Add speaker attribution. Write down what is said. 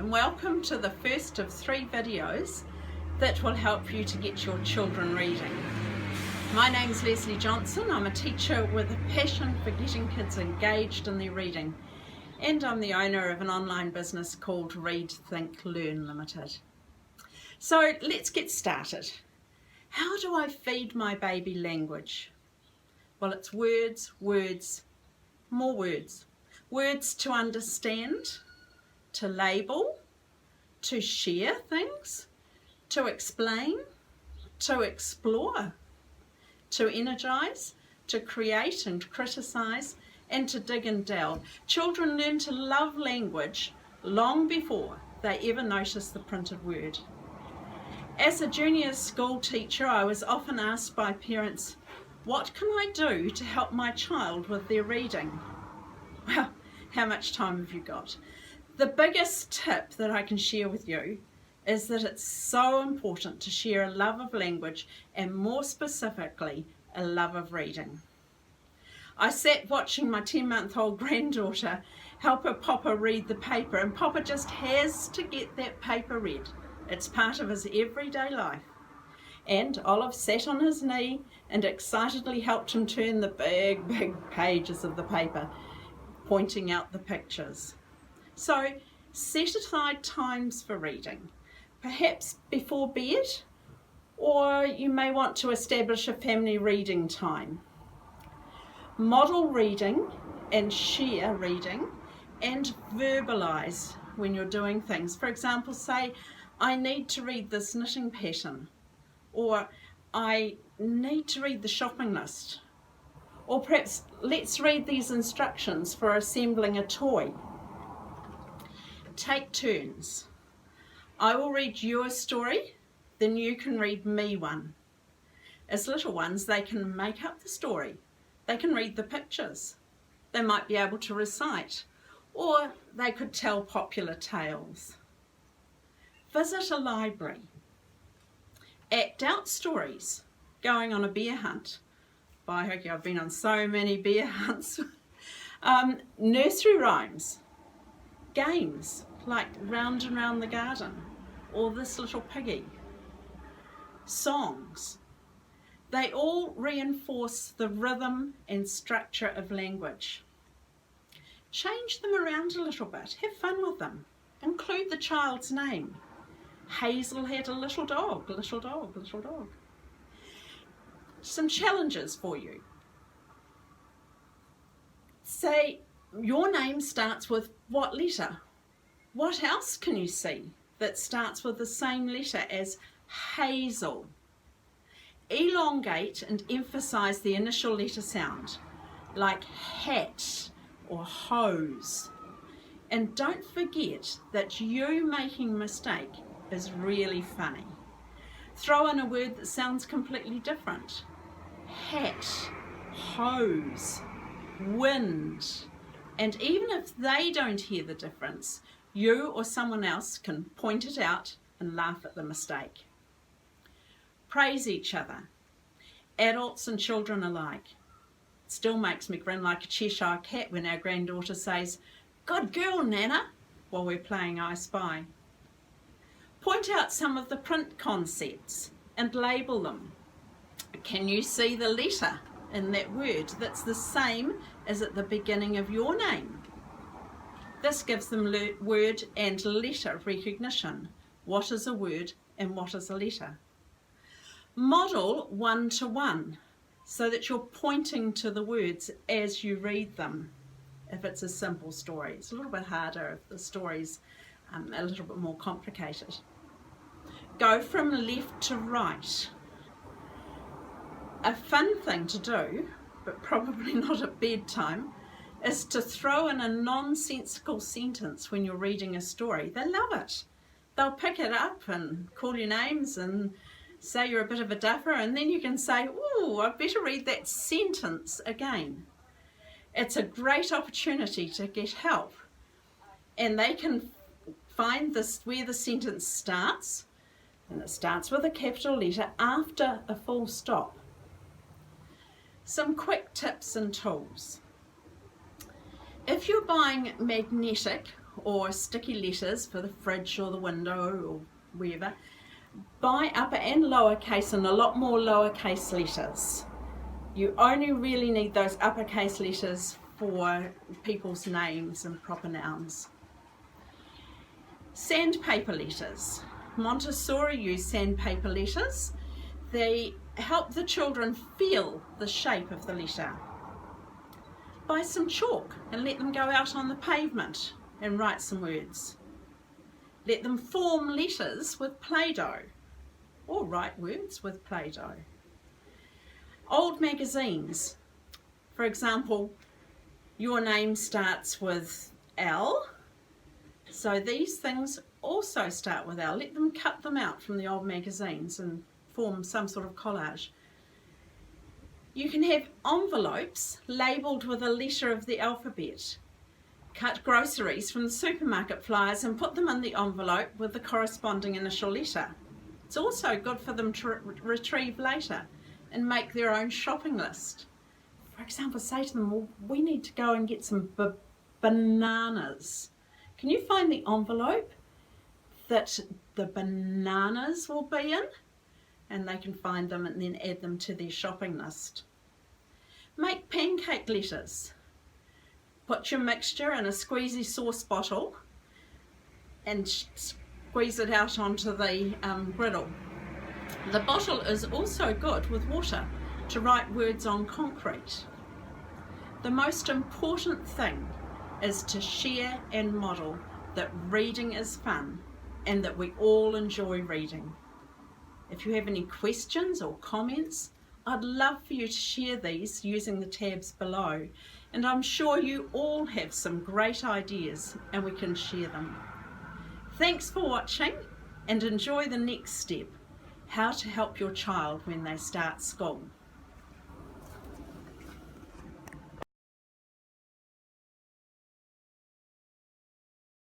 Speaker 1: and welcome to the first of 3 videos that will help you to get your children reading. My name's Leslie Johnson. I'm a teacher with a passion for getting kids engaged in their reading, and I'm the owner of an online business called Read, Think, Learn Limited. So let's get started. How do I feed my baby language? Well, it's words, words, more words. Words to understand, to label, to share things, to explain, to explore, to energize, to create and criticize, and to dig and delve. Children learn to love language long before they ever notice the printed word. As a junior school teacher, I was often asked by parents, what can I do to help my child with their reading? Well, how much time have you got? The biggest tip that I can share with you is that it's so important to share a love of language, and more specifically, a love of reading. I sat watching my 10-month-old granddaughter help her Papa read the paper, and Papa just has to get that paper read. It's part of his everyday life. And Olive sat on his knee and excitedly helped him turn the big pages of the paper, pointing out the pictures. So set aside times for reading, perhaps before bed, or you may want to establish a family reading time. Model reading and share reading and verbalize when you're doing things. For example, say, I need to read this knitting pattern, or I need to read the shopping list. Or perhaps, let's read these instructions for assembling a toy. Take turns. I will read you a story, then you can read me one. As little ones, they can make up the story. They can read the pictures. They might be able to recite, or they could tell popular tales. Visit a library. Act out stories. Going on a bear hunt. By heck, I've been on so many bear hunts. Nursery rhymes, games like Round and Round the Garden or This Little Piggy, songs. They all reinforce the rhythm and structure of language. Change them around a little bit. Have fun with them. Include the child's name. Hazel had a little dog, little dog, little dog. Some challenges for you. Say your name starts with what letter? What else can you see that starts with the same letter as Hazel? Elongate and emphasize the initial letter sound, like hat or hose. And don't forget that you making a mistake is really funny. Throw in a word that sounds completely different. Hat, hose, wind. And even if they don't hear the difference, you or someone else can point it out and laugh at the mistake. Praise each other, adults and children alike. It still makes me grin like a Cheshire cat when our granddaughter says, "Good girl, Nana," while we're playing I Spy. Point out some of the print concepts and label them. Can you see the letter in that word that's the same as at the beginning of your name? This gives them word and letter recognition. What is a word and what is a letter? Model one-to-one so that you're pointing to the words as you read them. If it's a simple story, it's a little bit harder if the story's a little bit more complicated. Go from left to right. A fun thing to do, but probably not at bedtime, is to throw in a nonsensical sentence when you're reading a story. They love it. They'll pick it up and call you names and say you're a bit of a duffer, and then you can say, "Ooh, I better read that sentence again." It's a great opportunity to get help, and they can find where the sentence starts, and it starts with a capital letter after a full stop. Some quick tips and tools. If you're buying magnetic or sticky letters for the fridge or the window or wherever, buy upper and lowercase and a lot more lowercase letters. You only really need those uppercase letters for people's names and proper nouns. Sandpaper letters. Montessori use sandpaper letters. They help the children feel the shape of the letter. Buy some chalk and let them go out on the pavement and write some words. Let them form letters with Play-Doh or write words with Play-Doh. Old magazines. For example, your name starts with L, so these things also start with L. Let them cut them out from the old magazines and form some sort of collage. You can have envelopes labelled with a letter of the alphabet. Cut groceries from the supermarket flyers and put them in the envelope with the corresponding initial letter. It's also good for them to retrieve later and make their own shopping list. For example, say to them, well, we need to go and get some bananas. Can you find the envelope that the bananas will be in? And they can find them and then add them to their shopping list. Make pancake letters. Put your mixture in a squeezy sauce bottle and squeeze it out onto the griddle. The bottle is also good with water to write words on concrete. The most important thing is to share and model that reading is fun and that we all enjoy reading. If you have any questions or comments, I'd love for you to share these using the tabs below, and I'm sure you all have some great ideas and we can share them. Thanks for watching and enjoy the next step, how to help your child when they start school.